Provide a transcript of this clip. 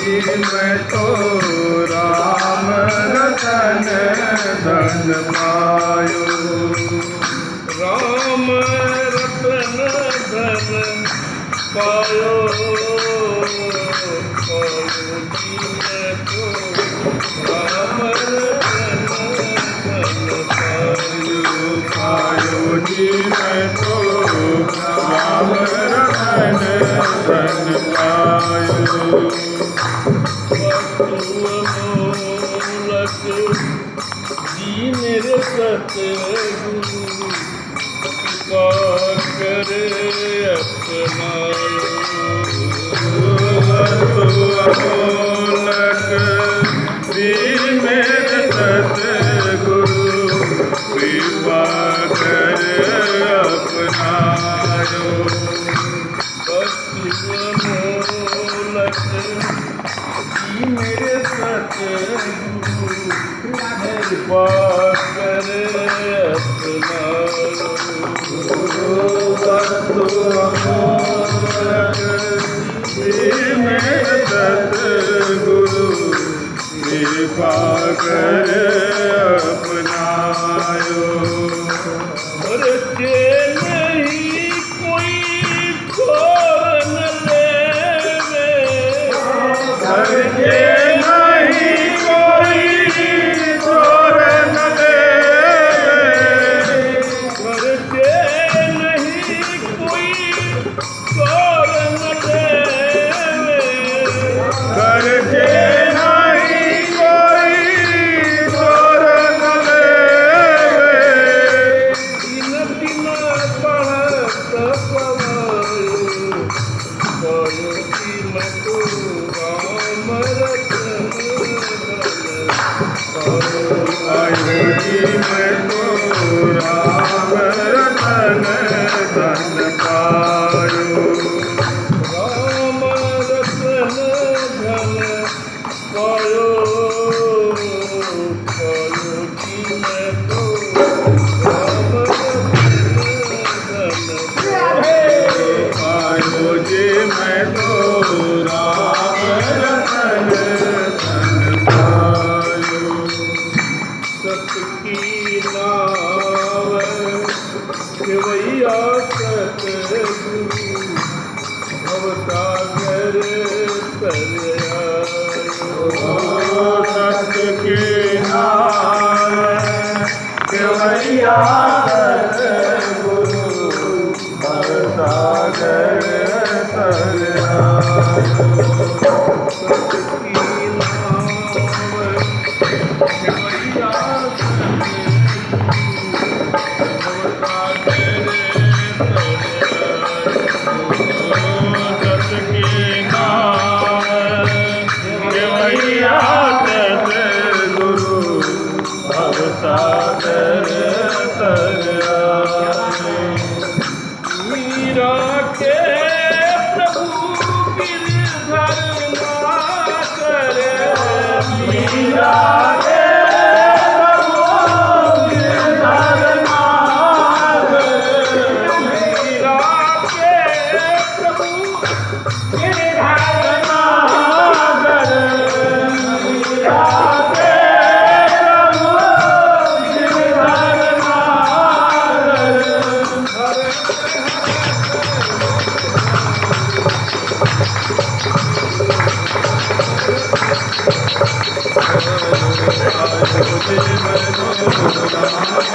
जी मैं तो राम रतन धन पायो। राम रतन धन पायो, पायो जी मैं तो राम रतन धन पायो। पायो जी मैं तो राम रतन धन पायो। वस्तु जी मेरे सतगुरु कृपा करे अपनायो। अमोलक जी मेरे सतगुरु कृपा करे अपनायो। वस्तु अमोलक जी मेरे सतगुरु कृपा करे अपनायो। वस्तु अमोलक जी मेरे सतगुरु कृपा करे अपनायो। मरते नहीं कोई छोड़ न लेवे, मरते नहीं कोई छोड़ न देवे। मरते नहीं कोई छोड़ न लेवे। करके नहीं कोई छोड़ न देवे। दिन दिन बढ़त पवायो, पायो जी मैं तो राम रतन धन पायो। पायो जी मैं तो राम रतन धन पायो। राम रतन धन पायो, पायो जी मैं तो राम रतन धन पायो। पायो जी मैं तो राम रतन धन पायो। सत की नाव सेवैया सतगुरु भवसागर तर आयो। सत्य के नाम केवैया गुरु भवसागर तर आयो। सत की नाव सेवैया सागर तर आयो। मीरा के प्रभु गिरधर ना करे। मीरा के प्रभु गिरधर ना करे। मीरा के प्रभु गिरधर ना करे। मीरा के प्रभु गिरधर ना करे। पायो जी मैं तो राम